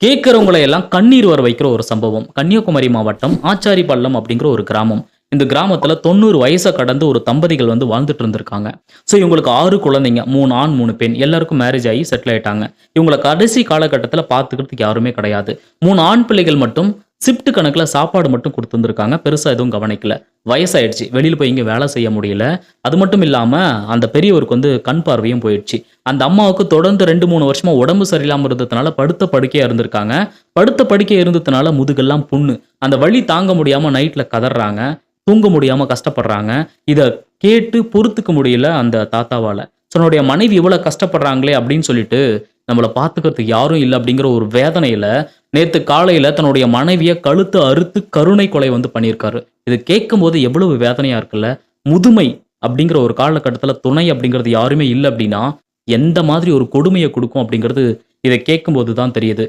கேட்கிறவங்களை எல்லாம் கண்ணீர் வர வைக்கிற ஒரு சம்பவம். கன்னியாகுமரி மாவட்டம் ஆச்சாரிப்பள்ளம் அப்படிங்கிற ஒரு கிராமம். இந்த கிராமத்துல 90 வயச கடந்து ஒரு தம்பதிகள் வந்து வாழ்ந்துட்டு இருந்திருக்காங்க. ஸோ இவங்களுக்கு 6 குழந்தைங்க. 3 ஆண், 3 பெண். எல்லாருக்கும் மேரேஜ் ஆகி செட்டில் ஆயிட்டாங்க. இவங்கள கடைசி காலகட்டத்தில பார்த்துக்கிறதுக்கு யாருமே கிடையாது. 3 ஆண் பிள்ளைகள் மட்டும் ஷிஃப்ட் கணக்குல சாப்பாடு மட்டும் குடுத்துருந்துருக்காங்க. பெருசா எதுவும் கவனிக்கல. வயசாயிடுச்சு. வெளியில போய் எங்கேயும் வேலை செய்ய முடியல. அது மட்டும் இல்லாம அந்த பெரியவருக்கு வந்து கண் பார்வையும் போயிடுச்சு. அந்த அம்மாவுக்கு தொடர்ந்து 2, 3 வருஷமா உடம்பு சரியில்லாம இருந்ததுனால படுத்த படுக்கையா இருந்திருக்காங்க. படுத்த படுக்கையா இருந்ததுனால முதுகெல்லாம் புண்ணு. அந்த வலி தாங்க முடியாம நைட்ல கதர்றாங்க. தூங்க முடியாம கஷ்டப்படுறாங்க. இத கேட்டு பொறுத்துக்க முடியல அந்த தாத்தாவால. தன்னுடைய மனைவி இவ்வளவு கஷ்டப்படுறாங்களே அப்படின்னு சொல்லிட்டு, நம்மள பார்த்துக்கிறதுக்கு யாரும் இல்ல அப்படிங்கிற ஒரு வேதனையில, நேத்து காலையில தன்னுடைய மனைவிய கழுத்த அறுத்து கருணை கொலை வந்து பண்ணியிருக்காரு. இத கேட்கும்போது எவ்வளவு வேதனையா இருக்குல்ல. முதுமை அப்படிங்கிற ஒரு காலகட்டத்தில துணை அப்படிங்கிறது யாருமே இல்ல அப்படின்னா, எந்த மாதிரி ஒரு கொடுமைய குடுக்கும் அப்படிங்கிறது இத கேட்கும்போது தான் தெரியுது.